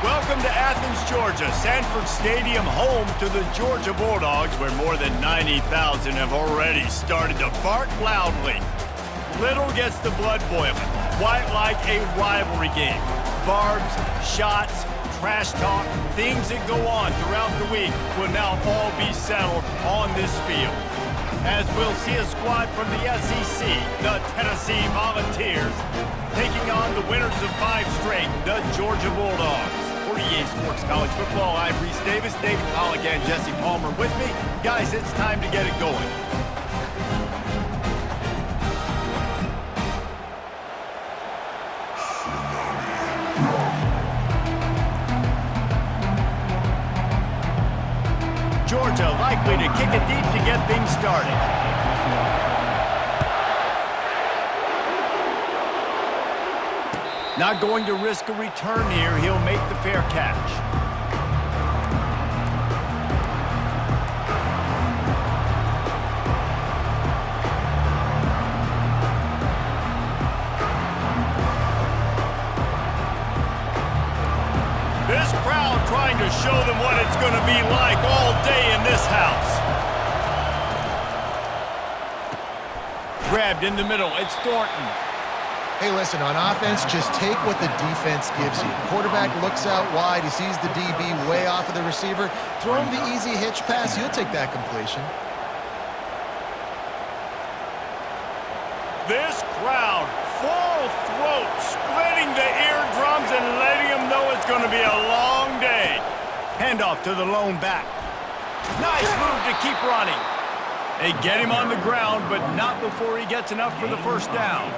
Welcome to Athens, Georgia, Sanford Stadium, home to the Georgia Bulldogs, where more than 90,000 have already started to bark loudly. Little gets the blood boiling, quite like a rivalry game. Barbs, shots, trash talk, things that go on throughout the week will now all be settled on this field. As we'll see a squad from the SEC, the Tennessee Volunteers, taking on the winners of 5 straight, the Georgia Bulldogs. For EA Sports College Football, I'm Reese Davis, David Pollock, and Jesse Palmer with me. Guys, it's time to get it going. Georgia likely to kick it deep to get things started. Not going to risk a return here. He'll make the fair catch. This crowd trying to show them what it's going to be like all day in this house. Grabbed in the middle. It's Thornton. Hey, listen, on offense, just take what the defense gives you. Quarterback looks out wide. He sees the DB way off of the receiver. Throw him the easy hitch pass. You'll take that completion. This crowd, full throat, splitting the eardrums and letting them know it's going to be a long day. Handoff to the lone back. Nice move to keep running. They get him on the ground, but not before he gets enough for the first down.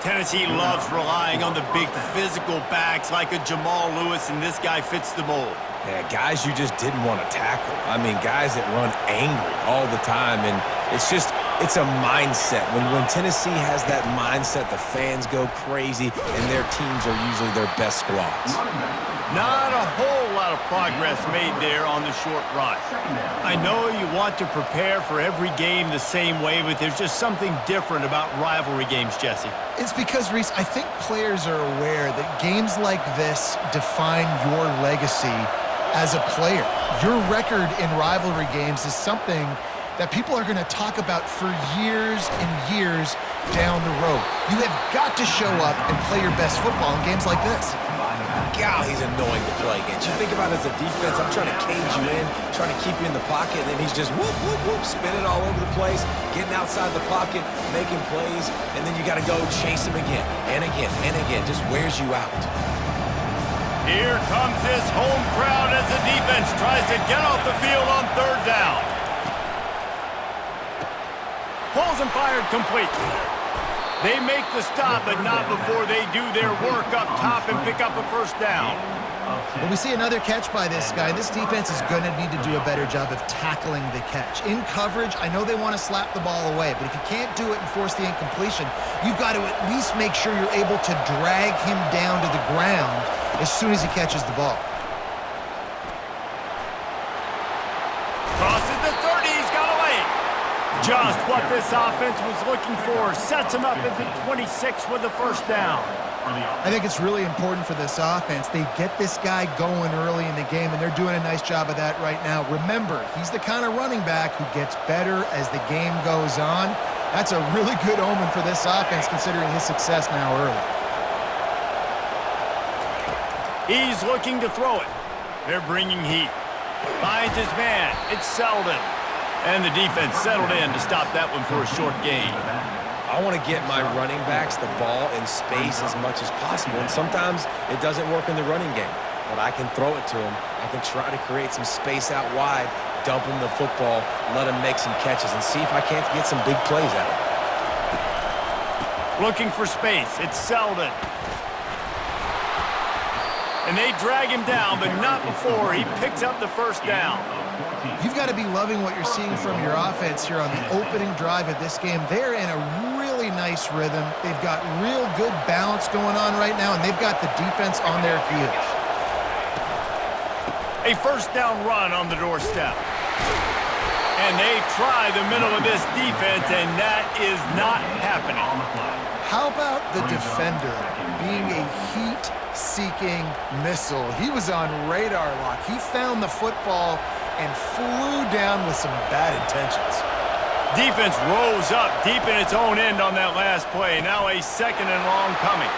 Tennessee loves relying on the big physical backs like a Jamal Lewis, and this guy fits the mold. Yeah, guys you just didn't want to tackle. I mean, guys that run angry all the time, and it's a mindset. When Tennessee has that mindset, the fans go crazy, and their teams are usually their best squads. Not a whole lot of progress made there on the short run. I know you want to prepare for every game the same way, but there's just something different about rivalry games, Jesse. It's because, Reese, I think players are aware that games like this define your legacy as a player. Your record in rivalry games is something that people are going to talk about for years and years down the road. You have got to show up and play your best football in games like this. God, he's annoying to play against. You think about it as a defense, I'm trying to cage you in, trying to keep you in the pocket, and then he's just whoop, whoop, whoop, spinning all over the place, getting outside the pocket, making plays, and then you got to go chase him again and again and again. Just wears you out. Here comes this home crowd as the defense tries to get off the field on 3rd down. Pulls and fired complete. They make the stop, but not before they do their work up top and pick up a first down. Well, we see another catch by this guy. This defense is going to need to do a better job of tackling the catch. In coverage, I know they want to slap the ball away, but if you can't do it and force the incompletion, you've got to at least make sure you're able to drag him down to the ground as soon as he catches the ball. Crosses the 30, he's got away. Just what this offense was looking for. Sets him up at the 26 with the first down. I think it's really important for this offense. They get this guy going early in the game, and they're doing a nice job of that right now. Remember, he's the kind of running back who gets better as the game goes on. That's a really good omen for this offense, considering his success now early. He's looking to throw it. They're bringing heat. Finds his man. It's Selden. And the defense settled in to stop that one for a short gain. I want to get my running backs the ball in space as much as possible, and sometimes it doesn't work in the running game, but I can throw it to them. I can try to create some space out wide, dump them the football, let them make some catches, and see if I can't get some big plays out of it. Looking for space. It's Selden. And they drag him down, but not before he picks up the first down. You've got to be loving what you're seeing from your offense here on the opening drive of this game. They're in a really nice rhythm. They've got real good balance going on right now, and they've got the defense on their heels. A first down run on the doorstep. And they try the middle of this defense, and that is not happening. How about the defender being a heat heat-seeking missile. He was on radar lock. He found the football and flew down with some bad intentions. Defense rose up deep in its own end on that last play. Now a second and long coming.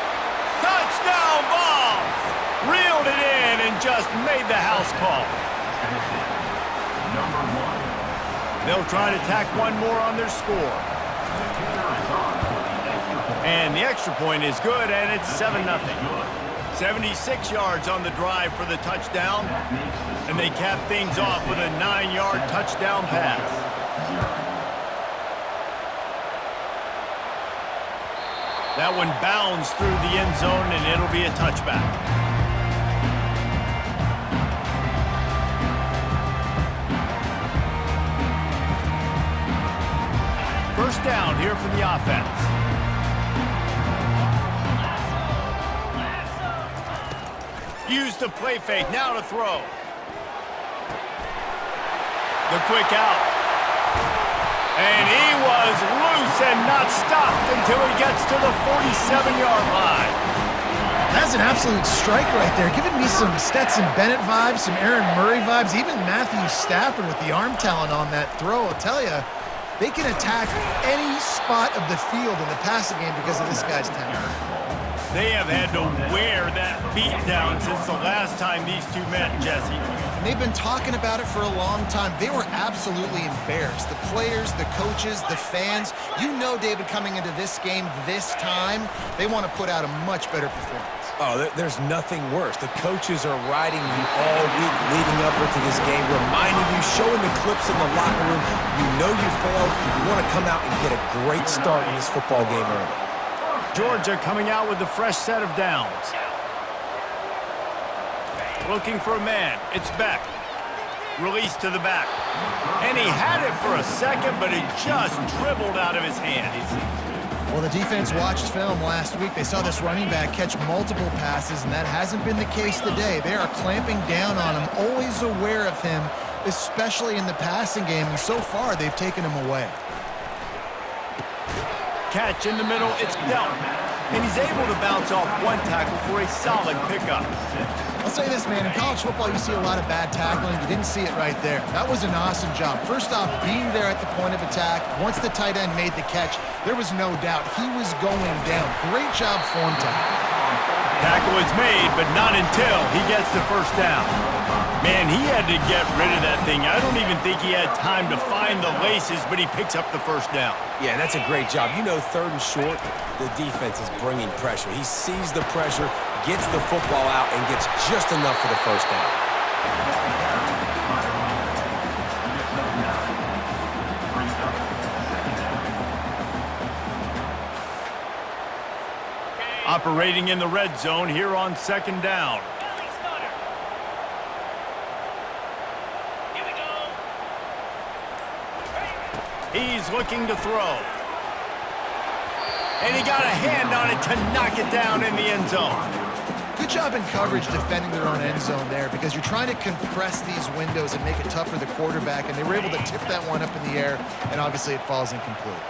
Touchdown, Vols! Reeled it in and just made the house call. They'll try to tack one more on their score. And the extra point is good, and it's 7-0. 76 yards on the drive for the touchdown, and they cap things off with a 9-yard touchdown pass. That one bounds through the end zone, and it'll be a touchback. First down here for the offense. Use the play fake, now to throw. The quick out. And he was loose and not stopped until he gets to the 47-yard line. That's an absolute strike right there, giving me some Stetson Bennett vibes, some Aaron Murray vibes, even Matthew Stafford with the arm talent on that throw. I'll tell you, they can attack any spot of the field in the passing game because of this guy's talent. They have had to wear that beat down since the last time these two met, Jesse. And they've been talking about it for a long time. They were absolutely embarrassed. The players, the coaches, the fans. You know, David, coming into this game this time, they want to put out a much better performance. Oh, there's nothing worse. The coaches are riding you all week leading up into this game, reminding you, showing the clips in the locker room. You know you failed. You want to come out and get a great start in this football game early. Georgia coming out with a fresh set of downs. Looking for a man. It's Beck. Release to the back. And he had it for a second, but it just dribbled out of his hands. Well, the defense watched film last week. They saw this running back catch multiple passes, and that hasn't been the case today. They are clamping down on him, always aware of him, especially in the passing game, and so far they've taken him away. Catch in the middle, it's dealt. And he's able to bounce off one tackle for a solid pickup. I'll say this, man, in college football you see a lot of bad tackling. You didn't see it right there. That was an awesome job. First off, being there at the point of attack. Once the tight end made the catch, there was no doubt he was going down. Great job form tackle. Tackle is made, but not until he gets the first down. Man, he had to get rid of that thing. I don't even think he had time to find the laces, but he picks up the first down. Yeah, that's a great job. You know, third and short, the defense is bringing pressure. He sees the pressure, gets the football out, and gets just enough for the first down. Operating in the red zone here on second down. He's looking to throw. And he got a hand on it to knock it down in the end zone. Good job in coverage defending their own end zone there because you're trying to compress these windows and make it tough for the quarterback, and they were able to tip that one up in the air, and obviously it falls incomplete.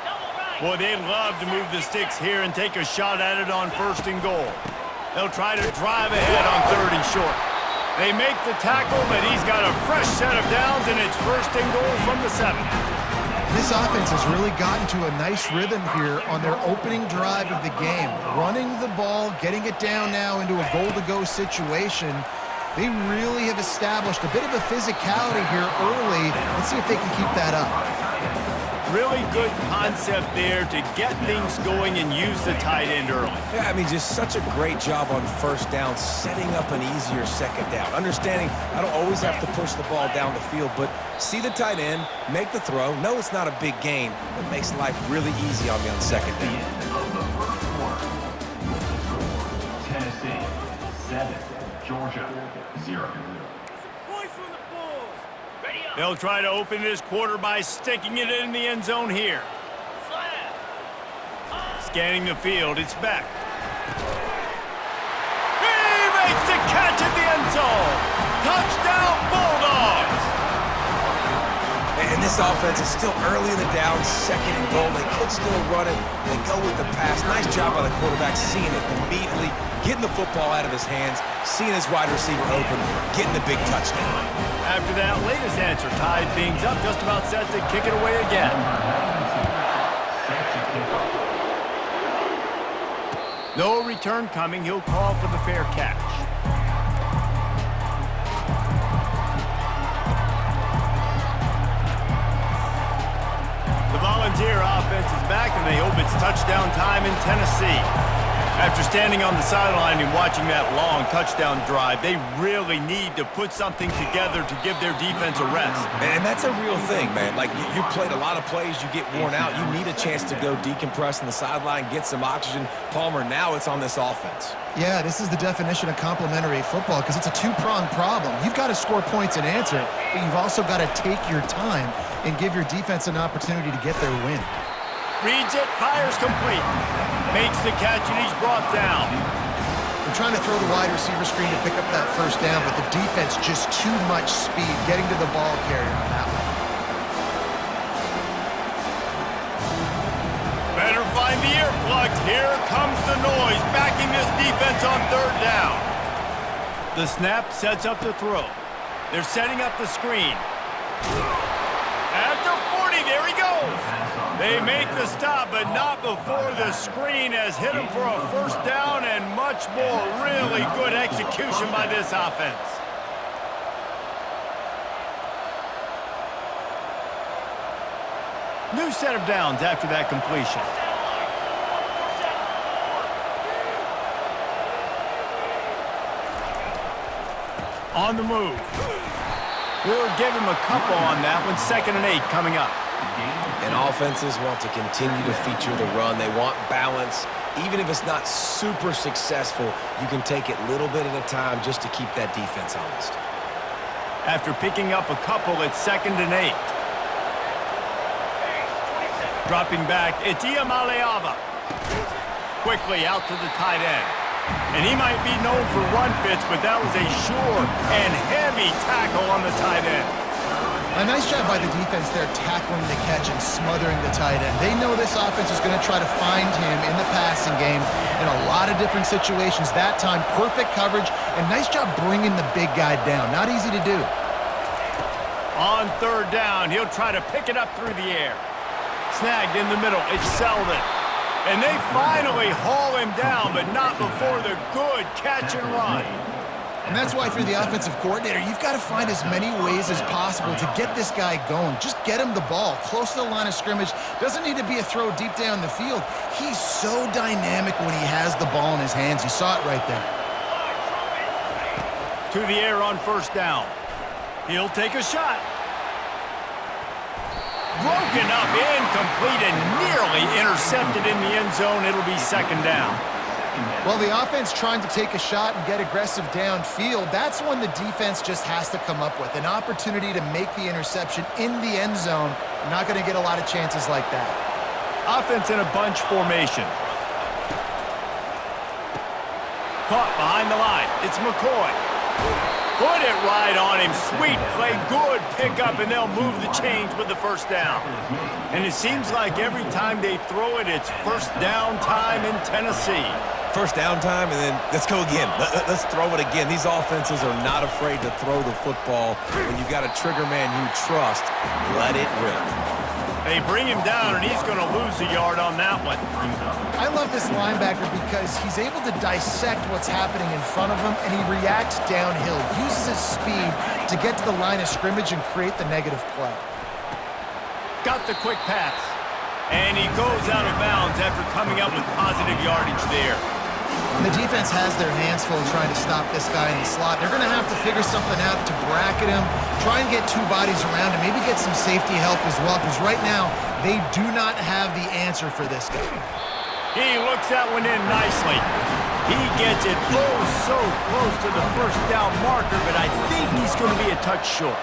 Boy, they'd love to move the sticks here and take a shot at it on first and goal. They'll try to drive ahead on third and short. They make the tackle, but he's got a fresh set of downs, and it's first and goal from the 7. This offense has really gotten to a nice rhythm here on their opening drive of the game. Running the ball, getting it down now into a goal-to-go situation. They really have established a bit of a physicality here early. Let's see if they can keep that up. Really good concept there to get things going and use the tight end early. Yeah, I mean, just such a great job on first down, setting up an easier second down. Understanding I don't always have to push the ball down the field, but see the tight end, make the throw. No, it's not a big gain, but makes life really easy on me on second down. Tennessee, 7, Georgia, 0. They'll try to open this quarter by sticking it in the end zone here. Scanning the field, it's Beck. He makes the catch at the end zone. Touchdown, Bulldogs! And This offense is still early in the down, second and goal. They could still run it. They go with the pass. Nice job by the quarterback, seeing it immediately, getting the football out of his hands, seeing his wide receiver open, getting the big touchdown. After that latest answer tied things up, just about set to kick it away again. No return coming. He'll call for the fair catch. The Volunteer offense is back, and they hope it's touchdown time in Tennessee. After standing on the sideline and watching that long touchdown drive, they really need to put something together to give their defense a rest. And that's a real thing, man. Like, you played a lot of plays, you get worn out. You need a chance to go decompress on the sideline, get some oxygen. Palmer, now it's on this offense. Yeah, this is the definition of complementary football because it's a two-pronged problem. You've got to score points and answer, but you've also got to take your time and give your defense an opportunity to get their win. Reads it, fires complete. Makes the catch, and he's brought down. They're trying to throw the wide receiver screen to pick up that first down, but the defense just too much speed getting to the ball carrier on that one. Better find the earplugs. Here comes the noise, backing this defense on third down. The snap sets up the throw. They're setting up the screen. At the 40, there he goes. They make the stop, but not before the screen has hit him for a first down and much more. Really good execution by this offense. New set of downs after that completion. On the move. We'll give him a couple on that one. 2nd and 8 coming up. And offenses want to continue to feature the run. They want balance. Even if it's not super successful, you can take it little bit at a time just to keep that defense honest. After picking up a couple, it's 2nd and 8. Dropping back, it's Iamaleava. Quickly out to the tight end. And he might be known for run fits, but that was a sure and heavy tackle on the tight end. A nice job by the defense there tackling the catch and smothering the tight end. They know this offense is going to try to find him in the passing game in a lot of different situations. That time, perfect coverage, and nice job bringing the big guy down. Not easy to do. On third down, he'll try to pick it up through the air. Snagged in the middle, it's Selden. And they finally haul him down, but not before the good catch and run. And that's why, for the offensive coordinator, you've got to find as many ways as possible to get this guy going. Just get him the ball close to the line of scrimmage. Doesn't need to be a throw deep down the field. He's so dynamic when he has the ball in his hands. You saw it right there. To the air on first down. He'll take a shot. Broken up, incomplete, and nearly intercepted in the end zone. It'll be 2nd down. Well, the offense trying to take a shot and get aggressive downfield, that's when the defense just has to come up with an opportunity to make the interception in the end zone. You're not going to get a lot of chances like that. Offense in a bunch formation. Caught behind the line. It's McCoy. Put it right on him. Sweet play. Good pickup, and they'll move the chains with the first down. And it seems like every time they throw it, it's first down time in Tennessee. First down time, and then let's go again. Let's throw it again. These offenses are not afraid to throw the football. When you've got a trigger man you trust, let it rip. They bring him down, and he's going to lose a yard on that one. I love this linebacker because he's able to dissect what's happening in front of him, and he reacts downhill, uses his speed to get to the line of scrimmage and create the negative play. Got the quick pass, and he goes out of bounds after coming up with positive yardage there. And the defense has their hands full trying to stop this guy in the slot. They're going to have to figure something out to bracket him, try and get two bodies around him, maybe get some safety help as well, because right now they do not have the answer for this guy. He looks that one in nicely. He gets it so close to the first down marker, but I think he's going to be a touch short.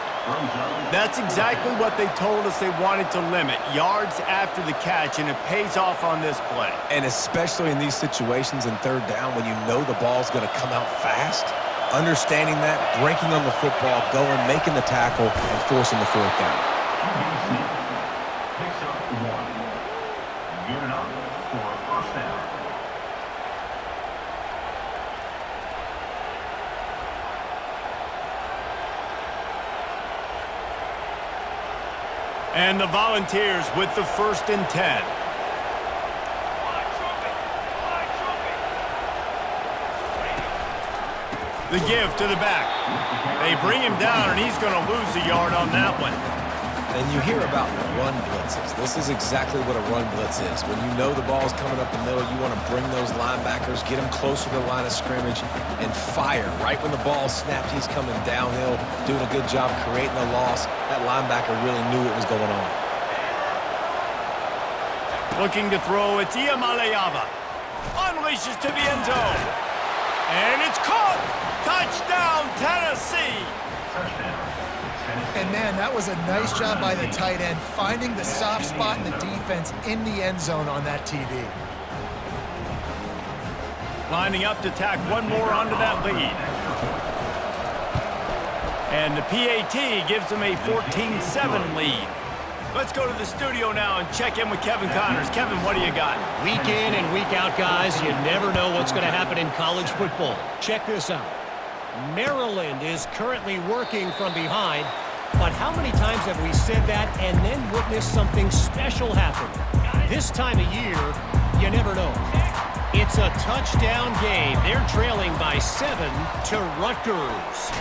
That's exactly what they told us they wanted to limit, yards after the catch, and it pays off on this play. And especially in these situations in third down when you know the ball's going to come out fast, understanding that, breaking on the football, going, making the tackle, and forcing the fourth down. CFB picks up 1. Good enough for a first down. And the Volunteers with the 1st and 10. The give to the back. They bring him down, and he's going to lose a yard on that one. And you hear about run blitzes. This is exactly what a run blitz is. When you know the ball's coming up the middle, you want to bring those linebackers, get them closer to the line of scrimmage, and fire. Right when the ball snapped, he's coming downhill, doing a good job creating a loss. That linebacker really knew what was going on. Looking to throw, it's Iamaleava. Unleashes to the end zone. And it's caught! Touchdown, Tennessee! And man, that was a nice job by the tight end, finding the soft spot in the defense in the end zone on that TD. Lining up to tack one more onto that lead. And the PAT gives them a 14-7 lead. Let's go to the studio now and check in with Kevin Connors. Kevin, what do you got? Week in and week out, guys, you never know what's going to happen in college football. Check this out. Maryland is currently working from behind, but how many times have we said that and then witnessed something special happen? This time of year, you never know. It's a touchdown game. They're trailing by 7 to Rutgers.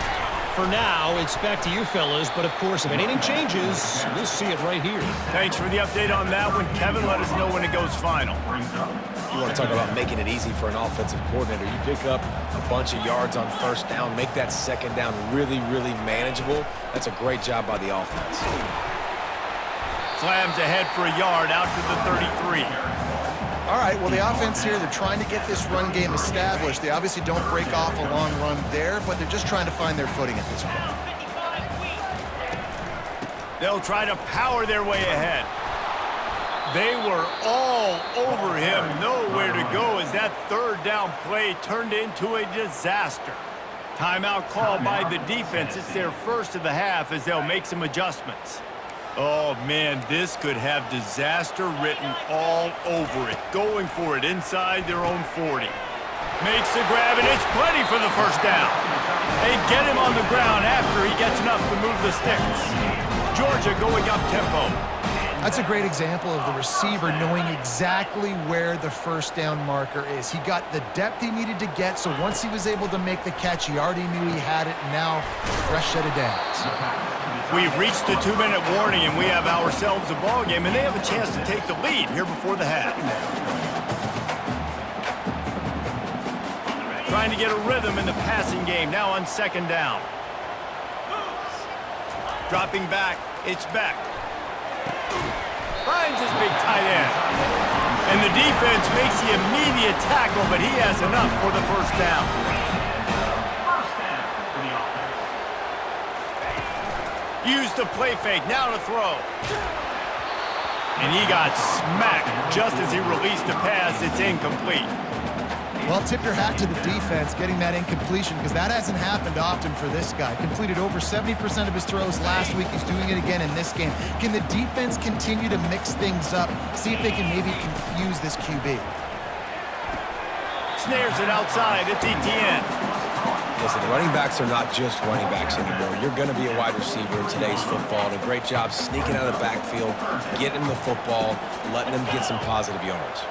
For now, it's back to you fellas, but of course, if anything changes, we'll see it right here. Thanks for the update on that one, Kevin. Let us know when it goes final. You want to talk about making it easy for an offensive coordinator. You pick up a bunch of yards on first down, make that second down really, really manageable. That's a great job by the offense. Slams ahead for a yard out to the 33. All right, well, the offense here, they're trying to get this run game established. They obviously don't break off a long run there, but they're just trying to find their footing at this point. They'll try to power their way ahead. They were all over him, nowhere to go as that 3rd down play turned into a disaster. Timeout called by the defense. It's their first of the half as they'll make some adjustments. Oh, man, this could have disaster written all over it. Going for it inside their own 40. Makes the grab, and it's plenty for the first down. They get him on the ground after he gets enough to move the sticks. Georgia going up tempo. That's a great example of the receiver knowing exactly where the first down marker is. He got the depth he needed to get, so once he was able to make the catch, he already knew he had it, and now fresh set of downs. We've reached the 2-minute warning, and we have ourselves a ball game, and they have a chance to take the lead here before the half. Trying to get a rhythm in the passing game, now on 2nd down. Dropping back, it's Beck. Finds his big tight end. And the defense makes the immediate tackle, but he has enough for the first down. Used the play fake, now to throw. And he got smacked just as he released the pass. It's incomplete. Well, tip your hat to the defense getting that incompletion because that hasn't happened often for this guy. Completed over 70% of his throws last week. He's doing it again in this game. Can the defense continue to mix things up? See if they can maybe confuse this QB. Snares it outside. It's Etienne. Listen, the running backs are not just running backs anymore. You're going to be a wide receiver in today's football. And a great job sneaking out of the backfield, getting the football, letting them get some positive yards.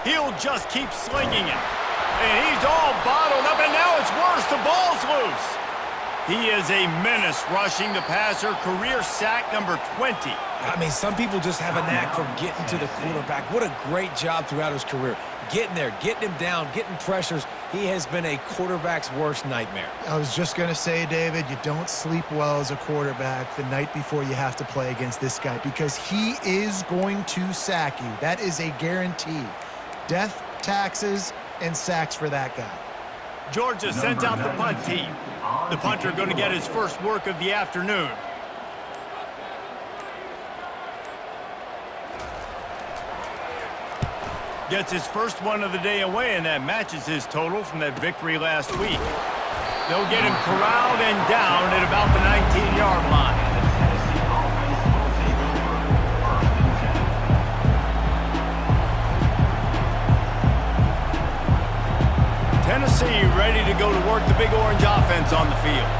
He'll just keep slinging it. And he's all bottled up, and now it's worse. The ball's loose. He is a menace rushing the passer. Career sack number 20. I mean, some people just have a knack for getting to the quarterback. What a great job throughout his career. Getting there, getting him down, getting pressures. He has been a quarterback's worst nightmare. I was just going to say, David, you don't sleep well as a quarterback the night before you have to play against this guy because he is going to sack you. That is a guarantee. Death, taxes, and sacks for that guy. Georgia sends out the punt team. The punter going to get his first work of the afternoon. Gets his first one of the day away, and that matches his total from that victory last week. They'll get him corralled and down at about the 19-yard line. see, ready to go to work the big orange offense on the field.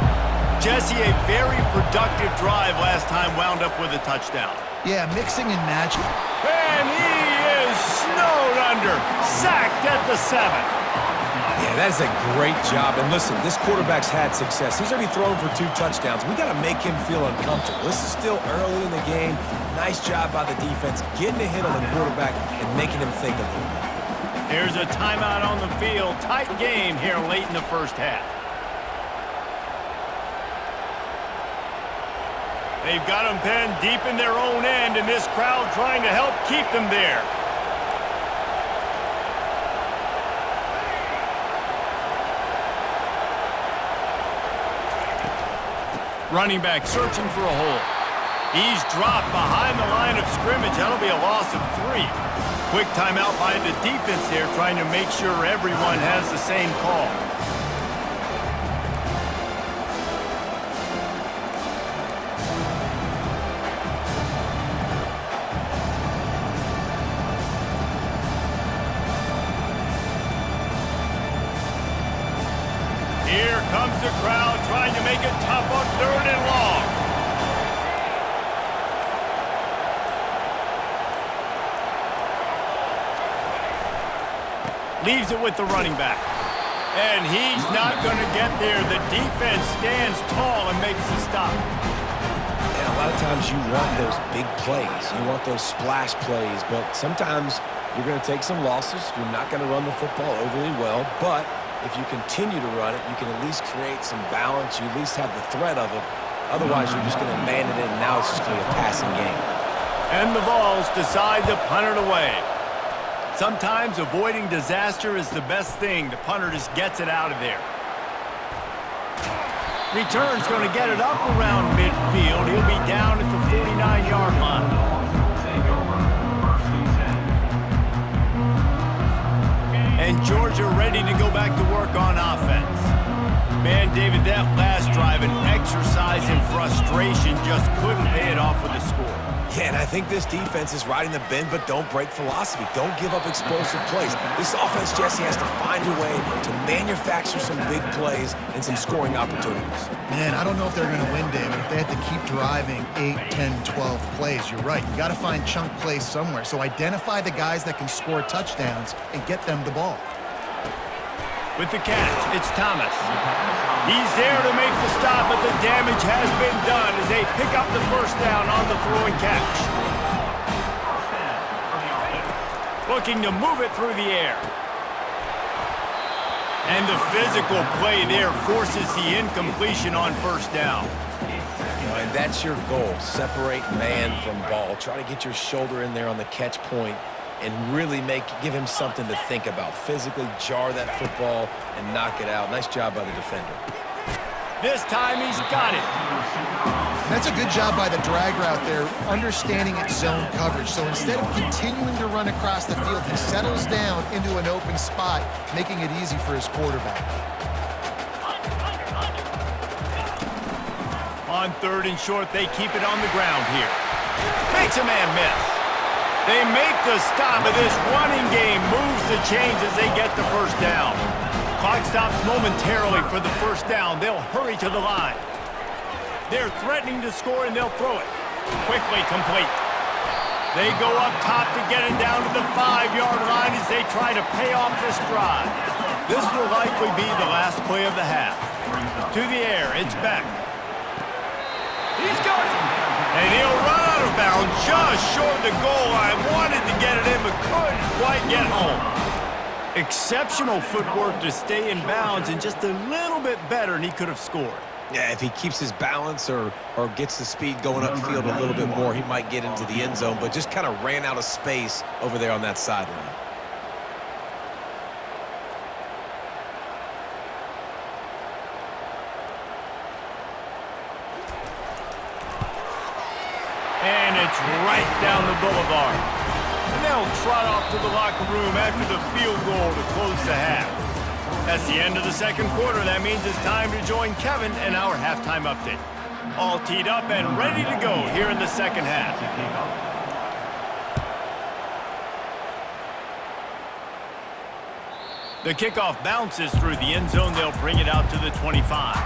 Jesse, a very productive drive last time wound up with a touchdown. Yeah, mixing and matching. And he is snowed under, sacked at the 7. Yeah, that is a great job. And listen, this quarterback's had success. He's already thrown for 2 touchdowns. We got to make him feel uncomfortable. This is still early in the game. Nice job by the defense, getting a hit on the quarterback and making him think a little bit. Here's a timeout on the field. Tight game here late in the first half. They've got them pinned deep in their own end, and this crowd trying to help keep them there. Running back searching for a hole. He's dropped behind the line of scrimmage. That'll be a loss of 3. Quick timeout by the defense there, trying to make sure everyone has the same call. Here comes the crowd trying to make it tough on 3rd and long. Leaves it with the running back. And he's not going to get there. The defense stands tall and makes the stop. And a lot of times you want those big plays. You want those splash plays. But sometimes you're going to take some losses. You're not going to run the football overly well. But if you continue to run it, you can at least create some balance. You at least have the threat of it. Otherwise, you're just going to man it in. Now it's just going to be a passing game. And the Vols decide to punt it away. Sometimes avoiding disaster is the best thing. The punter just gets it out of there. Return's going to get it up around midfield. He'll be down at the 49-yard line. And Georgia ready to go back to work on offense. Man, David, that last drive, an exercise in frustration, just couldn't pay it off with a score. Yeah, and I think this defense is riding the bend but don't break philosophy. Don't give up explosive plays. This offense, Jesse, has to find a way to manufacture some big plays and some scoring opportunities. Man, I don't know if they're going to win, David, if they have to keep driving 8, 10, 12 plays. You're right. You got to find chunk plays somewhere. So identify the guys that can score touchdowns and get them the ball. With the catch, it's Thomas. He's there to make the stop, but the damage has been done as they pick up the first down on the throw and catch. Looking to move it through the air. And the physical play there forces the incompletion on first down. And that's your goal. Separate man from ball. Try to get your shoulder in there on the catch point and really give him something to think about. Physically jar that football and knock it out. Nice job by the defender. This time he's got it. That's a good job by the drag route there, understanding its zone coverage. So instead of continuing to run across the field, he settles down into an open spot, making it easy for his quarterback. On 3rd and short, they keep it on the ground here. Makes a man miss. They make the stop, but this running game moves the chains as they get the first down. Clock stops momentarily for the first down. They'll hurry to the line. They're threatening to score, and they'll throw it. Quickly complete. They go up top to get it down to the 5-yard line as they try to pay off this drive. This will likely be the last play of the half. To the air, it's Beck. He's got it. And he'll run out of bounds just short of the goal line. Wanted to get it in, but couldn't quite get home. Exceptional footwork to stay in bounds, and just a little bit better, and he could have scored. Yeah, if he keeps his balance or gets the speed going upfield a little bit more, he might get into the end zone, but just kind of ran out of space over there on that sideline. And it's right down the boulevard. And they'll trot off to the locker room after the field goal to close the half. That's the end of the second quarter. That means it's time to join Kevin and our halftime update. All teed up and ready to go here in the second half. The kickoff bounces through the end zone. They'll bring it out to the 25.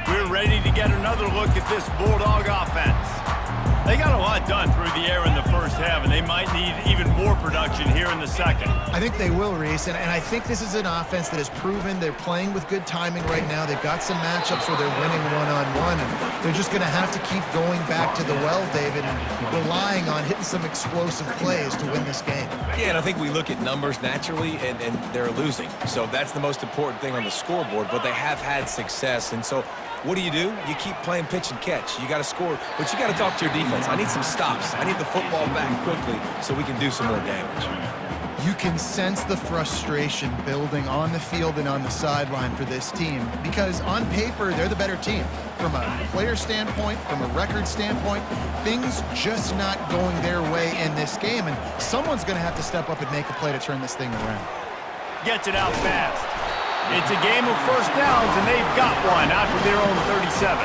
We're ready to get another look at this Bulldog offense. They got a lot done through the air in the first half, and they might need even more production here in the second. I think they will, Reese, and I think this is an offense that has proven they're playing with good timing right now. They've got some matchups where they're winning one-on-one, and they're just going to have to keep going back to the well, David, and relying on hitting some explosive plays to win this game. Yeah, and I think we look at numbers naturally, and they're losing. So that's the most important thing on the scoreboard, but they have had success, and so what do? You keep playing pitch and catch. You got to score, but you got to talk to your defense. I need some stops. I need the football back quickly so we can do some more damage. You can sense the frustration building on the field and on the sideline for this team because on paper, they're the better team. From a player standpoint, from a record standpoint, things just not going their way in this game, and someone's going to have to step up and make a play to turn this thing around. Gets it out fast. It's a game of first downs, and they've got one out to their own 37.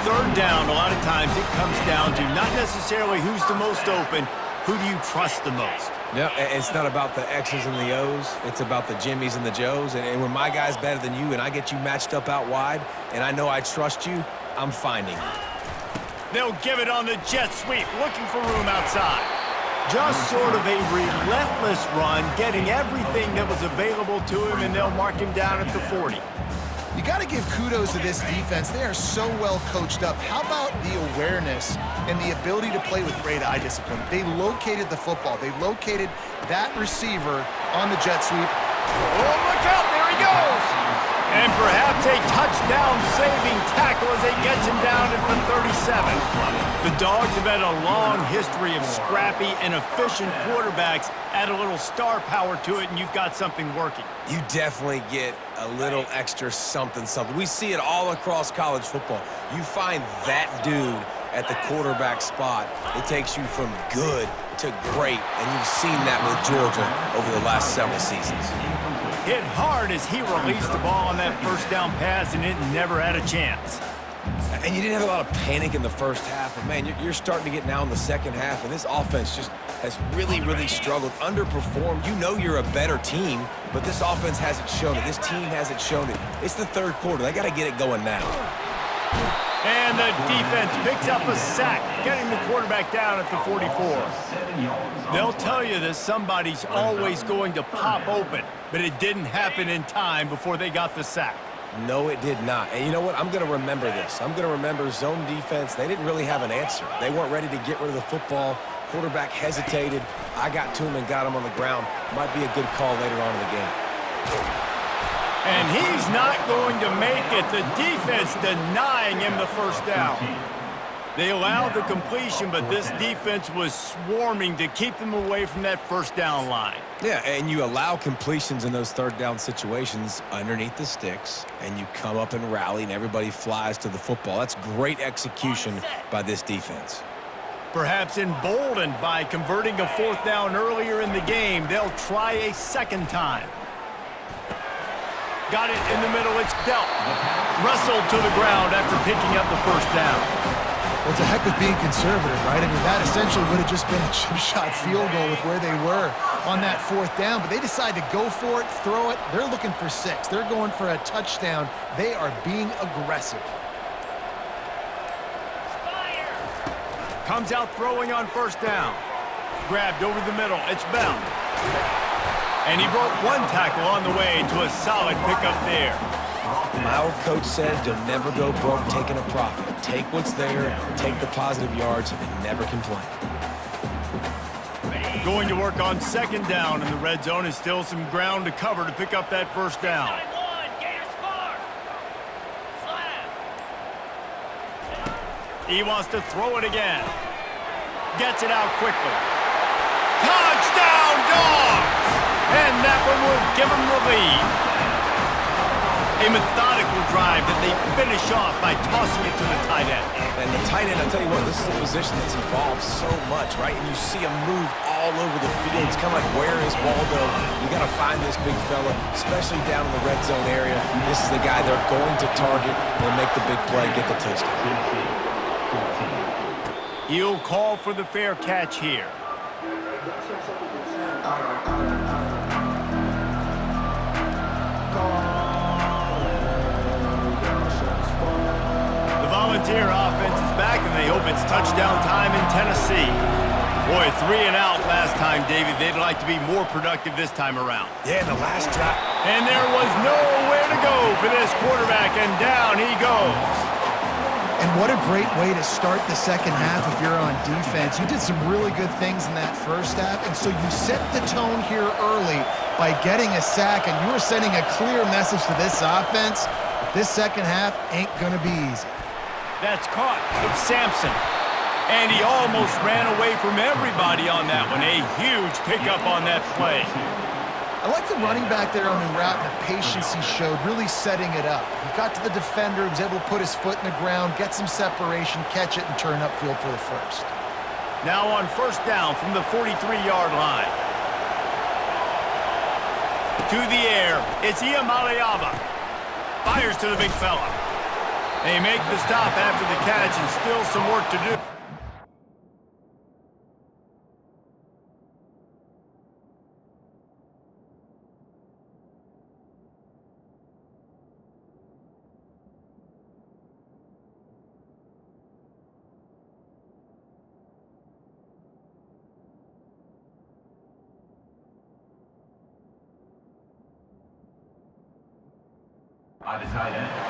Third down, a lot of times it comes down to not necessarily who's the most open, who do you trust the most? Yeah, it's not about the X's and the O's. It's about the Jimmies and the Joes. And when my guy's better than you and I get you matched up out wide and I know I trust you, I'm finding you. They'll give it on the jet sweep, looking for room outside. Just sort of a relentless run, getting everything that was available to him, and they'll mark him down at the 40. You got to give kudos to this defense. They are so well coached up. How about the awareness and the ability to play with great eye discipline? They located the football. They located that receiver on the jet sweep. Oh, look out, there he goes! And perhaps a touchdown-saving tackle as he gets him down at the 37. The Dogs have had a long history of scrappy and efficient quarterbacks. Add a little star power to it, and you've got something working. You definitely get a little extra something. We see it all across college football. You find that dude at the quarterback spot, it takes you from good to great, and you've seen that with Georgia over the last several seasons. Hit hard as he released the ball on that first down pass, and it never had a chance. And you didn't have a lot of panic in the first half, but man, you're starting to get now in the second half, and this offense just has really, really struggled, underperformed. You know you're a better team, but this offense hasn't shown it. This team hasn't shown it. It's the third quarter. They got to get it going now. And the defense picks up a sack, getting the quarterback down at the 44. They'll tell you that somebody's always going to pop open, but it didn't happen in time before they got the sack. No, it did not. And you know what? I'm going to remember this. I'm going to remember zone defense. They didn't really have an answer. They weren't ready to get rid of the football. Quarterback hesitated. I got to him and got him on the ground. Might be a good call later on in the game. And he's not going to make it. The defense denying him the first down. They allowed the completion, but this defense was swarming to keep them away from that first down line. Yeah, and you allow completions in those third down situations underneath the sticks, and you come up and rally, and everybody flies to the football. That's great execution by this defense. Perhaps emboldened by converting a fourth down earlier in the game, they'll try a second time. Got it in the middle, it's dealt. Wrestled to the ground after picking up the first down. Well, it's a heck of being conservative, right? I mean, that essentially would have just been a chip shot field goal with where they were on that fourth down, but they decide to go for it, throw it. They're looking for 6. They're going for a touchdown. They are being aggressive. Comes out throwing on first down. Grabbed over the middle, it's Bell. And he broke one tackle on the way to a solid pickup there. My old coach said you'll never go broke taking a profit. Take what's there, take the positive yards, and never complain. Going to work on second down, and the red zone is still some ground to cover to pick up that first down. He wants to throw it again. Gets it out quickly. Touchdown, Dogs! And that one will give them the lead. A methodical drive that they finish off by tossing it to the tight end. And the tight end, I'll tell you what, this is a position that's evolved so much, right? And you see him move all over the field. It's kind of like, where is Waldo? You got to find this big fella, especially down in the red zone area. This is the guy they're going to target. They'll make the big play, get the touchdown. He'll call for the fair catch here. The Volunteer offense is back, and they hope it's touchdown time in Tennessee. Boy, 3 and out last time, David. They'd like to be more productive this time around. Yeah, in the last drive. And there was nowhere to go for this quarterback, and down he goes. And what a great way to start the second half if you're on defense. You did some really good things in that first half, and so you set the tone here early by getting a sack, and you were sending a clear message to this offense. This second half ain't going to be easy. That's caught. It's Sampson. And he almost ran away from everybody on that one. A huge pickup on that play. I like the running back there on the route and the patience he showed, really setting it up. He got to the defender, was able to put his foot in the ground, get some separation, catch it, and turn upfield for the first. Now on first down from the 43-yard line. To the air, it's Iamaleava. Fires to the big fella. They make the stop after the catch, and still some work to do.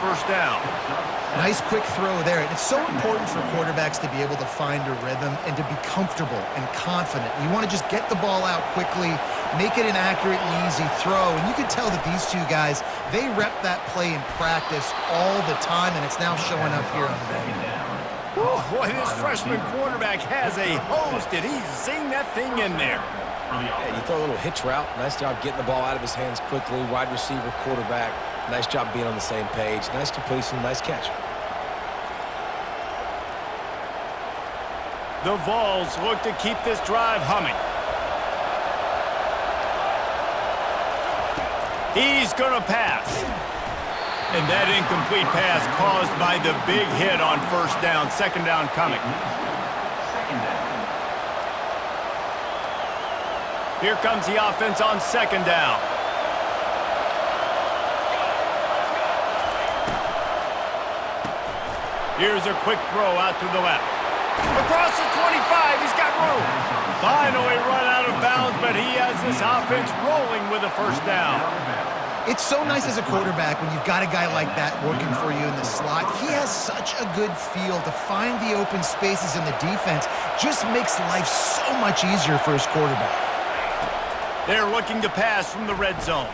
First down. Nice quick throw there. And it's so important for quarterbacks to be able to find a rhythm and to be comfortable and confident. You want to just get the ball out quickly, make it an accurate and easy throw. And you can tell that these two guys, they rep that play in practice all the time, and it's now showing up here on the day. Boy, this freshman quarterback has a hose. Did he zing that thing in there? Yeah, you throw a little hitch route. Nice job getting the ball out of his hands quickly. Wide receiver, quarterback. Nice job being on the same page. Nice completion, nice catch. The Vols look to keep this drive humming. He's going to pass. And that incomplete pass caused by the big hit on first down. Second down coming. Here comes the offense on second down. Here's a quick throw out to the left. Across the 25, he's got room. Finally run out of bounds, but he has this offense rolling with a first down. It's so nice as a quarterback when you've got a guy like that working for you in the slot. He has such a good feel to find the open spaces in the defense. Just makes life so much easier for his quarterback. They're looking to pass from the red zone.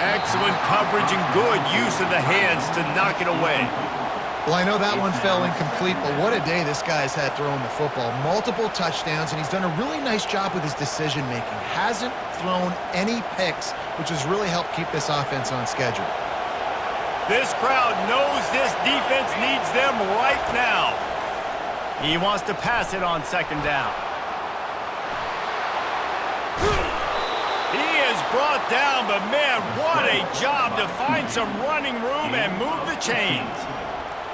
Excellent coverage and good use of the hands to knock it away. Well, I know that one fell incomplete, but what a day this guy's had throwing the football. Multiple touchdowns, and he's done a really nice job with his decision-making. Hasn't thrown any picks, which has really helped keep this offense on schedule. This crowd knows this defense needs them right now. He wants to pass it on second down. He is brought down, but man, what a job to find some running room and move the chains.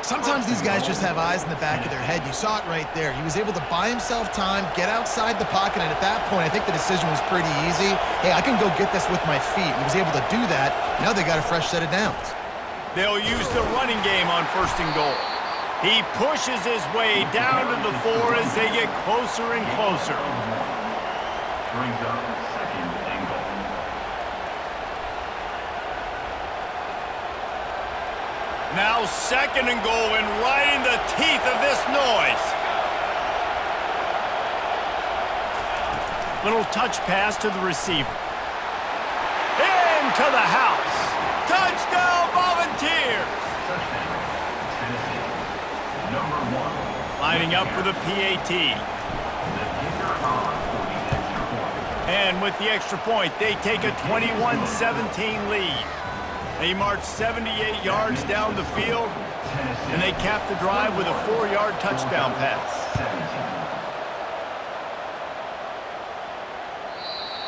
Sometimes these guys just have eyes in the back of their head. You saw it right there. He was able to buy himself time, get outside the pocket, and at that point, I think the decision was pretty easy. Hey, I can go get this with my feet. He was able to do that. Now they got a fresh set of downs. They'll use the running game on first and goal. He pushes his way down to the 4 as they get closer and closer. Brings up second and goal. Now second and goal, and right in the teeth of this noise. Little touch pass to the receiver. Into the house. Touchdown, Volunteers! Tennessee. Number 1. Lining up for the PAT. The kicker on for the extra point. And with the extra point, they take a 21-17 lead. They march 78 yards down the field, and they cap the drive with a 4-yard touchdown pass.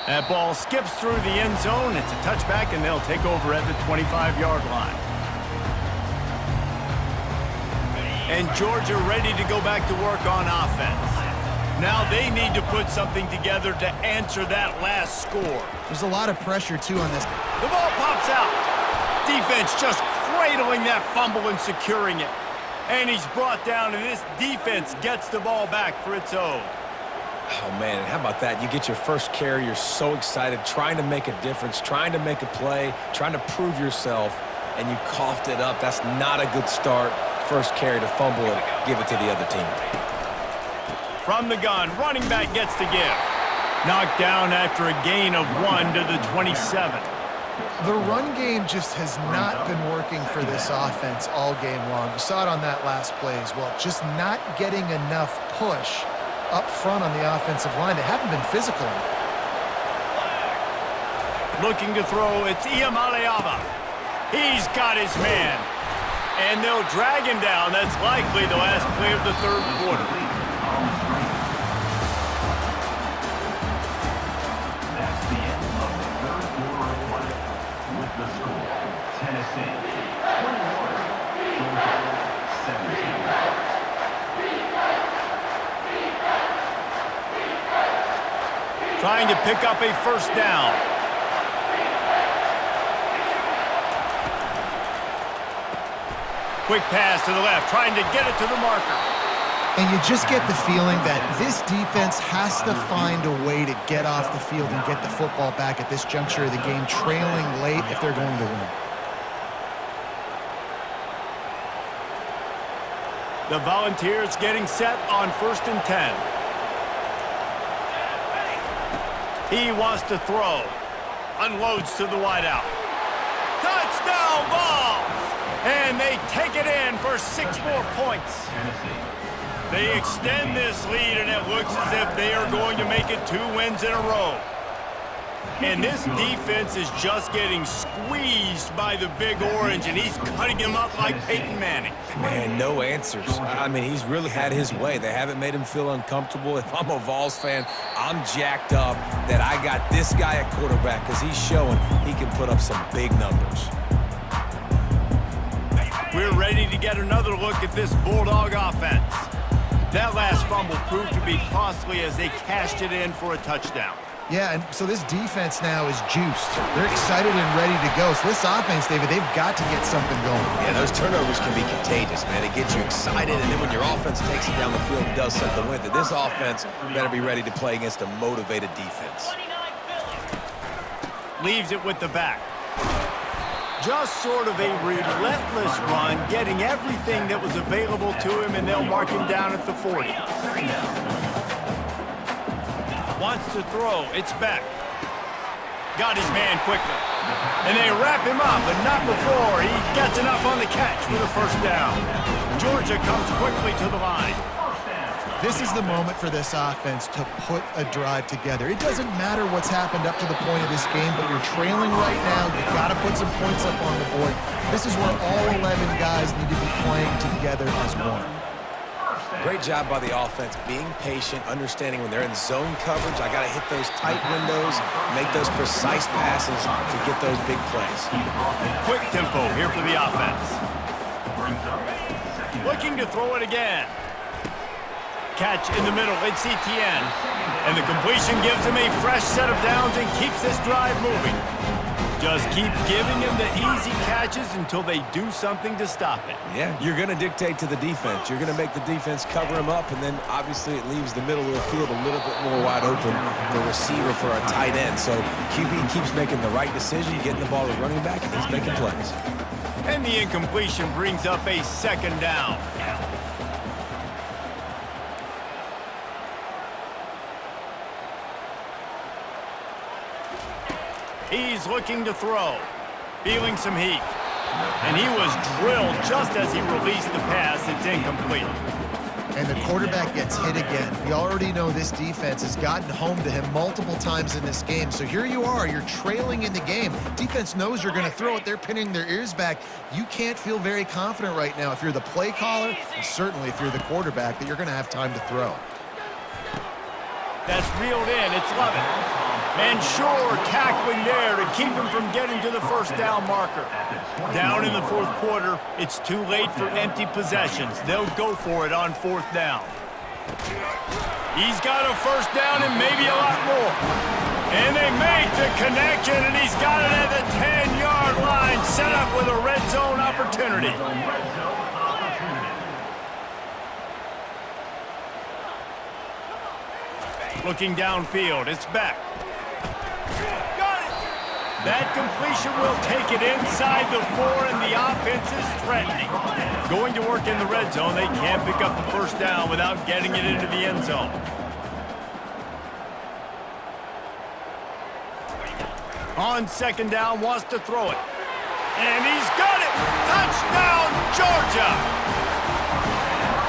That ball skips through the end zone. It's a touchback, and they'll take over at the 25-yard line. And Georgia ready to go back to work on offense. Now they need to put something together to answer that last score. There's a lot of pressure, too, on this. The ball pops out. Defense just cradling that fumble and securing it. And he's brought down, and this defense gets the ball back for its own. Oh, man, how about that? You get your first carry, you're so excited, trying to make a difference, trying to make a play, trying to prove yourself, and you coughed it up. That's not a good start. First carry to fumble it, give it to the other team. From the gun, running back gets the give. Knocked down after a gain of 1 to the 27. The run game just has not been working for this offense all game long. You saw it on that last play as well. Just not getting enough push up front on the offensive line. They haven't been physical enough. Looking to throw, it's Iamaleava. He's got his man. And they'll drag him down. That's likely the last play of the third quarter. That's the end of the third quarter of play. With the score, Tennessee 21, Georgia 17. Trying to pick up a first down. Quick pass to the left, trying to get it to the marker. And you just get the feeling that this defense has to find a way to get off the field and get the football back at this juncture of the game, trailing late if they're going to win. The Volunteers getting set on 1st and 10. He wants to throw. Unloads to the wideout. Touchdown Vols! And they take it in for 6 more points. They extend this lead, and it looks as if they are going to make it 2 wins in a row. And this defense is just getting squeezed by the Big Orange, and he's cutting him up like Peyton Manning. Man, no answers. I mean, he's really had his way. They haven't made him feel uncomfortable. If I'm a Vols fan, I'm jacked up that I got this guy at quarterback because he's showing he can put up some big numbers. We're ready to get another look at this Bulldog offense. That last fumble proved to be costly as they cashed it in for a touchdown. Yeah, and so this defense now is juiced. They're excited and ready to go. So this offense, David, they've got to get something going. Yeah, those turnovers can be contagious, man. It gets you excited, and then when your offense takes it down the field and does something with it, this offense better be ready to play against a motivated defense. Leaves it with the back. Just sort of a relentless run, getting everything that was available to him, and they'll mark him down at the 40. Wants to throw. It's back. Got his man quickly. And they wrap him up, but not before he gets enough on the catch for the first down. Georgia comes quickly to the line. This is the moment for this offense to put a drive together. It doesn't matter what's happened up to the point of this game, but you're trailing right now. You've got to put some points up on the board. This is where all 11 guys need to be playing together as one. Great job by the offense, being patient, understanding when they're in zone coverage, I got to hit those tight windows, make those precise passes to get those big plays. Quick tempo here for the offense. Looking to throw it again. Catch in the middle, it's Etienne. And the completion gives him a fresh set of downs and keeps this drive moving. Just keep giving him the easy catches until they do something to stop it. Yeah, you're going to dictate to the defense. You're going to make the defense cover him up, and then obviously it leaves the middle of the field a little bit more wide open, the receiver for a tight end. So QB keeps making the right decision, getting the ball to running back, and he's making plays. And the incompletion brings up a 2nd down. He's looking to throw, feeling some heat. And he was drilled just as he released the pass. It's incomplete. And the quarterback gets hit again. We already know this defense has gotten home to him multiple times in this game. So here you are, you're trailing in the game. Defense knows you're going to throw it. They're pinning their ears back. You can't feel very confident right now if you're the play caller, and certainly if you're the quarterback, that you're going to have time to throw. That's reeled in. It's Lovett. And Shore tackling there to keep him from getting to the first down marker. Down in the 4th quarter, it's too late for empty possessions. They'll go for it on 4th down. He's got a first down and maybe a lot more. And they make the connection, and he's got it at the 10-yard line, set up with a red zone opportunity. Looking downfield, it's back. Got it! That completion will take it inside the 4, and the offense is threatening. Going to work in the red zone, they can't pick up the first down without getting it into the end zone. On second down, wants to throw it. And he's got it! Touchdown, Georgia!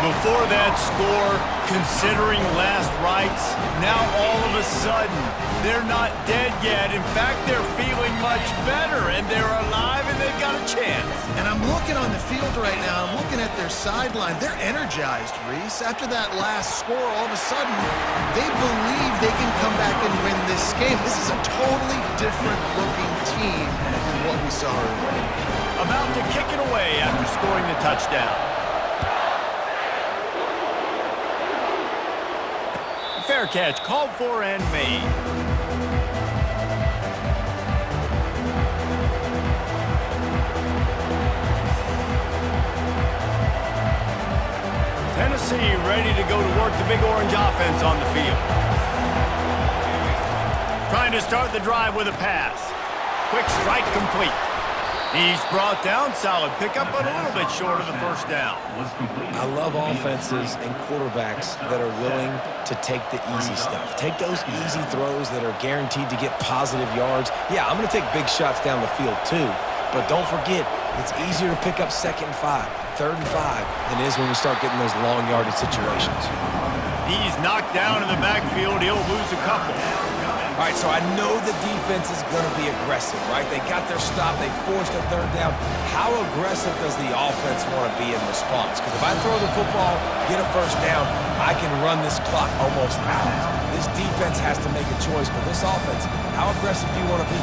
Before that score, considering last rites, now all of a sudden, they're not dead yet. In fact, they're feeling much better, and they're alive, and they've got a chance. And I'm looking on the field right now. I'm looking at their sideline. They're energized, Reese. After that last score, all of a sudden, they believe they can come back and win this game. This is a totally different-looking team than what we saw earlier. About to kick it away after scoring the touchdown. Fair catch, called for and made. Tennessee ready to go to work the Big Orange offense on the field. Trying to start the drive with a pass. Quick strike complete. He's brought down, solid pickup, but a little bit short of the first down. I love offenses and quarterbacks that are willing to take the easy stuff. Take those easy throws that are guaranteed to get positive yards. Yeah, I'm going to take big shots down the field too, but don't forget, it's easier to pick up 2nd and 5, 3rd and 5 than it is when we start getting those long yardage situations. He's knocked down in the backfield. He'll lose a couple. All right, so I know the defense is going to be aggressive, right? They got their stop. They forced a 3rd down. How aggressive does the offense want to be in response? Because if I throw the football, get a first down, I can run this clock almost out. This defense has to make a choice, but this offense, how aggressive do you want to be?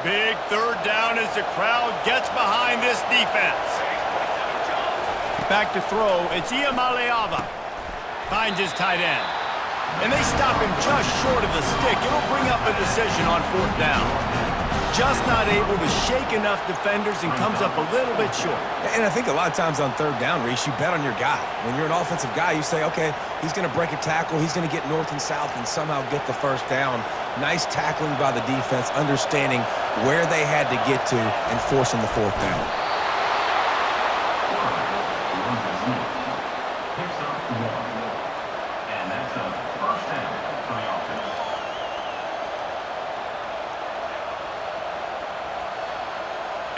Big 3rd down as the crowd gets behind this defense. Back to throw, it's Iamaleava. Finds his tight end. And they stop him just short of the stick. It'll bring up a decision on 4th down. Just not able to shake enough defenders and comes up a little bit short. And I think a lot of times on 3rd down, Reese, you bet on your guy. When you're an offensive guy, you say, okay, he's going to break a tackle, he's going to get north and south and somehow get the first down. Nice tackling by the defense, understanding where they had to get to and forcing the 4th down. And that's a first down for the offense.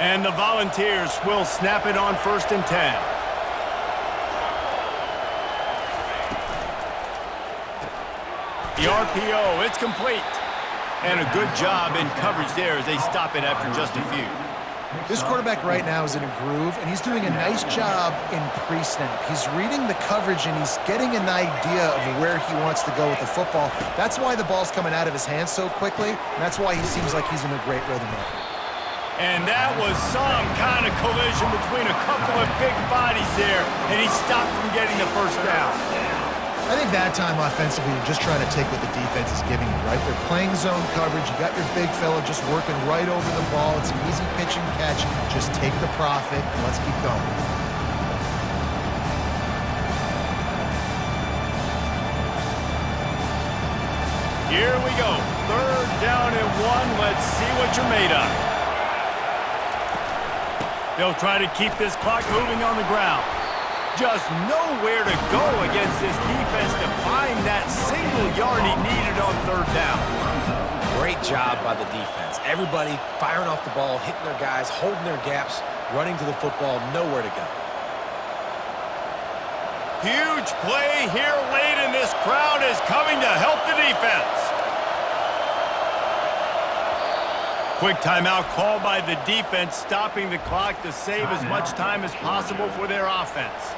And the Volunteers will snap it on 1st and 10. The RPO, it's complete. And a good job in coverage there as they stop it after just a few. This quarterback right now is in a groove, and he's doing a nice job in pre-snap. He's reading the coverage, and he's getting an idea of where he wants to go with the football. That's why the ball's coming out of his hands so quickly, and that's why he seems like he's in a great rhythm right now. And that was some kind of collision between a couple of big bodies there, and he stopped from getting the first down. I think that time offensively, you're just trying to take what the defense is giving you, right? They're playing zone coverage. You got your big fella just working right over the ball. It's an easy pitch and catch. Just take the profit, and let's keep going. Here we go. 3rd down and 1. Let's see what you're made of. They'll try to keep this clock moving on the ground. Just nowhere to go against this defense to find that single yard he needed on 3rd down. Great job by the defense. Everybody firing off the ball, hitting their guys, holding their gaps, running to the football, nowhere to go. Huge play here late, and this crowd is coming to help the defense. Quick timeout called by the defense, stopping the clock to save as much time as possible for their offense.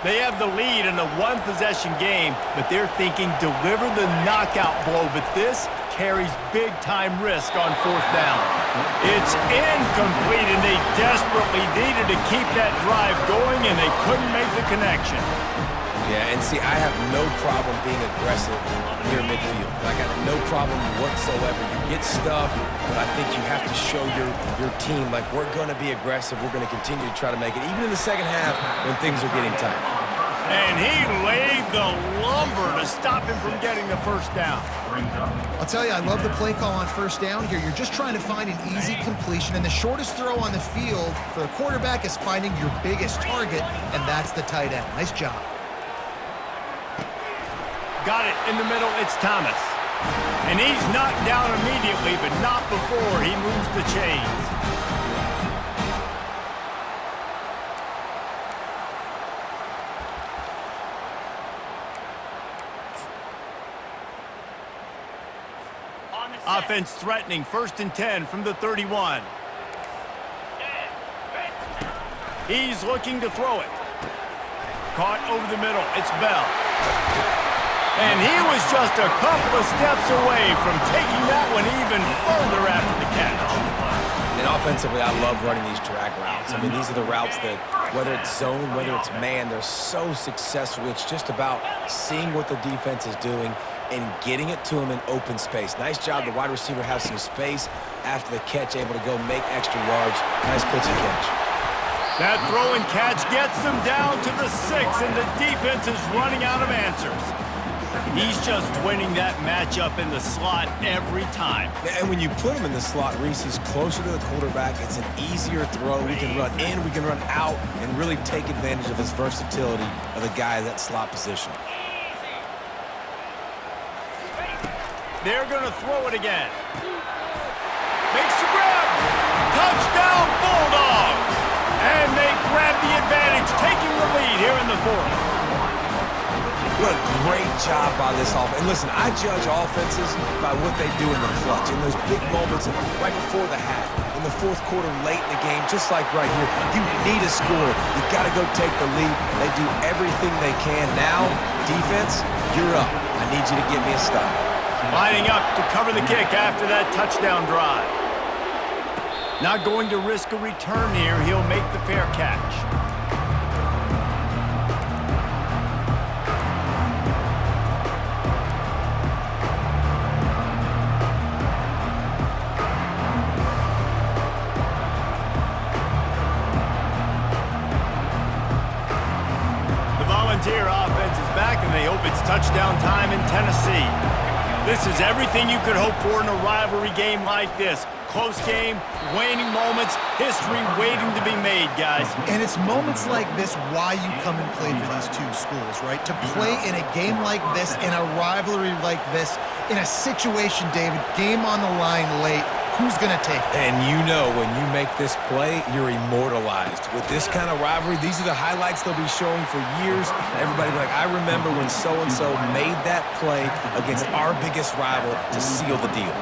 They have the lead in a one-possession game, but they're thinking deliver the knockout blow, but this carries big-time risk on fourth down. It's incomplete, and they desperately needed to keep that drive going, and they couldn't make the connection. Yeah, and see, I have no problem being aggressive near midfield. I got no problem whatsoever. You get stuff, but I think you have to show your team, like, we're going to be aggressive. We're going to continue to try to make it, even in the second half when things are getting tight. And he laid the lumber to stop him from getting the first down. I'll tell you, I love the play call on first down here. You're just trying to find an easy completion, and the shortest throw on the field for a quarterback is finding your biggest target, and that's the tight end. Nice job. Got it in the middle, it's Thomas. And he's knocked down immediately, but not before he moves the chains. Offense threatening, 1st and 10 from the 31. He's looking to throw it. Caught over the middle, it's Bell. And he was just a couple of steps away from taking that one even further after the catch. And offensively, I love running these drag routes. I mean, these are the routes that, whether it's zone, whether it's man, they're so successful. It's just about seeing what the defense is doing and getting it to him in open space. Nice job. The wide receiver has some space after the catch, able to go make extra yards. Nice pitch and catch. That throw and catch gets them down to the 6, and the defense is running out of answers. He's just winning that matchup in the slot every time. And when you put him in the slot, Reese, he's closer to the quarterback. It's an easier throw. We can run in, we can run out, and really take advantage of his versatility of the guy in that slot position. They're going to throw it again. Makes the grab. Touchdown, Bulldogs. And they grab the advantage, taking the lead here in the 4th. What a great job by this offense. And listen, I judge offenses by what they do in the clutch, in those big moments right before the half, in the 4th quarter, late in the game, just like right here. You need a score. You got to go take the lead. They do everything they can. Now, defense, you're up. I need you to give me a stop. Lining up to cover the kick after that touchdown drive. Not going to risk a return here. He'll make the fair catch. The Volunteer offense is back, and they hope it's touchdown time in Tennessee. This is everything you could hope for in a rivalry game like this. Close game, waning moments, history waiting to be made, guys. And it's moments like this why you come and play for these two schools, right? To play in a game like this, in a rivalry like this, in a situation, David, game on the line late, who's going to take it? And you know when you make this play, you're immortalized. With this kind of rivalry, these are the highlights they'll be showing for years. Everybody will be like, I remember when so-and-so made that play against our biggest rival to seal the deal.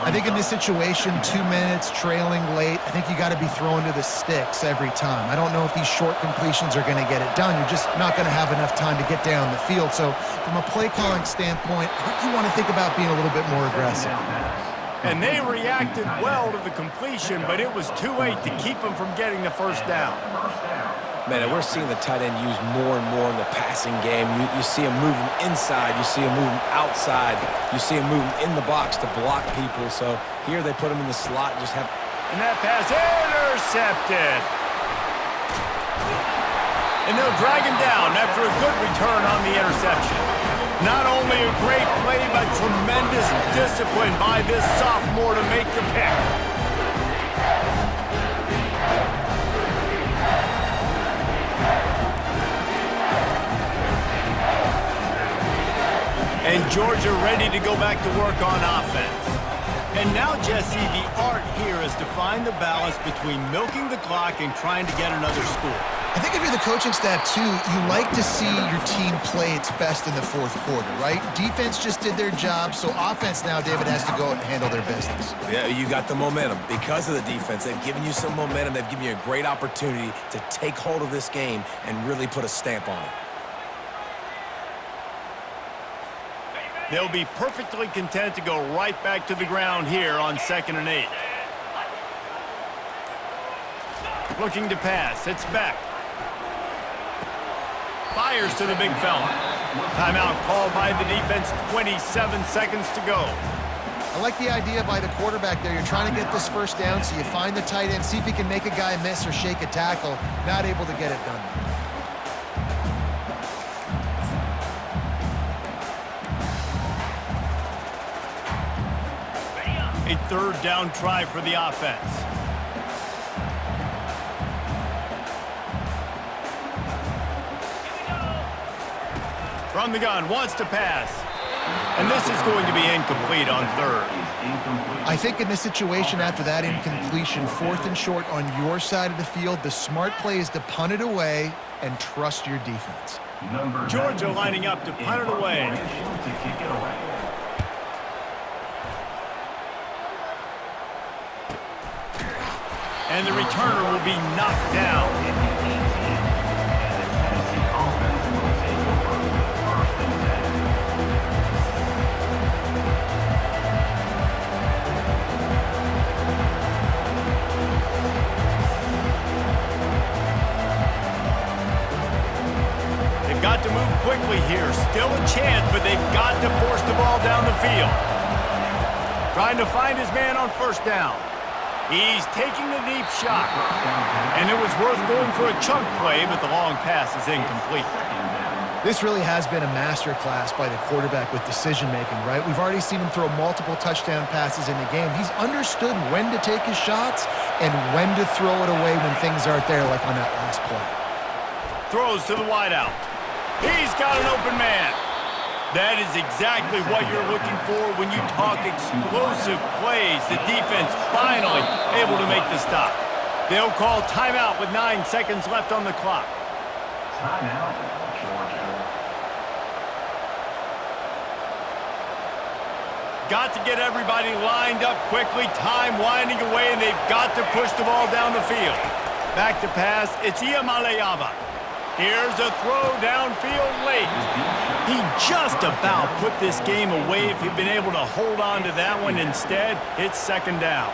I think in this situation, 2 minutes, trailing late, I think you got to be throwing to the sticks every time. I don't know if these short completions are going to get it done. You're just not going to have enough time to get down the field. So from a play calling standpoint, I think you want to think about being a little bit more aggressive. And they reacted well to the completion, but it was too late to keep them from getting the first down. Man, and we're seeing the tight end used more and more in the passing game. You see him moving inside. You see him moving outside. You see him moving in the box to block people. So here they put him in the slot and just have... And that pass intercepted. And they'll drag him down after a good return on the interception. Not only a great play, but tremendous discipline by this sophomore to make the pick. And Georgia ready to go back to work on offense. And now, Jesse, the art here is to find the balance between milking the clock and trying to get another score. I think if you're the coaching staff, too, you like to see your team play its best in the fourth quarter, right? Defense just did their job, so offense now, David, has to go out and handle their business. Yeah, you got the momentum. Because of the defense, they've given you some momentum. They've given you a great opportunity to take hold of this game and really put a stamp on it. They'll be perfectly content to go right back to the ground here on 2nd and 8. Looking to pass. It's back. Fires to the big fella. Timeout called by the defense. 27 seconds to go. I like the idea by the quarterback there. You're trying to get this first down, so you find the tight end, see if he can make a guy miss or shake a tackle. Not able to get it done. A 3rd down try for the offense. From the gun, wants to pass. And this is going to be incomplete on 3rd. I think in this situation, after that incompletion, 4th and short on your side of the field, the smart play is to punt it away and trust your defense. Georgia lining up to punt it away. And the returner will be knocked down. They've got to move quickly here. Still a chance, but they've got to force the ball down the field. Trying to find his man on 1st down. He's taking the deep shot. And it was worth going for a chunk play, but the long pass is incomplete. This really has been a masterclass by the quarterback with decision-making, right? We've already seen him throw multiple touchdown passes in the game. He's understood when to take his shots and when to throw it away when things aren't there, like on that last play. Throws to the wideout. He's got an open man. That is exactly what you're looking for when you talk explosive plays. The defense finally able to make the stop. They'll call timeout with 9 seconds left on the clock. Timeout, Georgia. Got to get everybody lined up quickly. Time winding away, and they've got to push the ball down the field. Back to pass. It's Iamaleava. Here's a throw downfield late. He just about put this game away if he'd been able to hold on to that one. Instead, it's 2nd down.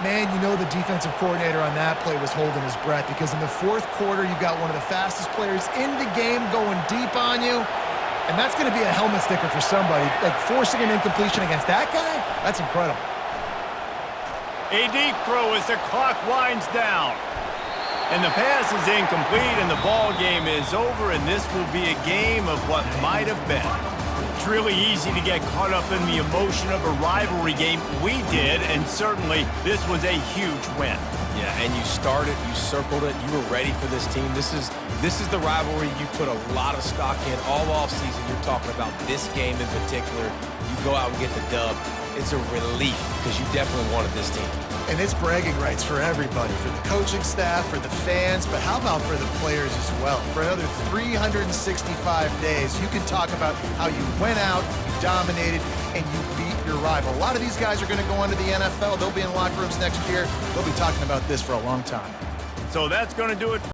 Man, you know the defensive coordinator on that play was holding his breath because in the 4th quarter, you got one of the fastest players in the game going deep on you, and that's going to be a helmet sticker for somebody. Like forcing an incompletion against that guy, that's incredible. A deep throw as the clock winds down. And the pass is incomplete, and the ball game is over, and this will be a game of what might have been. It's really easy to get caught up in the emotion of a rivalry game. We did, and certainly this was a huge win. Yeah, and you started, you circled it, you were ready for this team. This is the rivalry you put a lot of stock in all offseason. You're talking about this game in particular. You go out and get the dub. It's a relief because you definitely wanted this team. And it's bragging rights for everybody, for the coaching staff, for the fans, but how about for the players as well? For another 365 days, you can talk about how you went out, you dominated, and you beat your rival. A lot of these guys are going to go on to the NFL. They'll be in locker rooms next year. They'll be talking about this for a long time. So that's going to do it.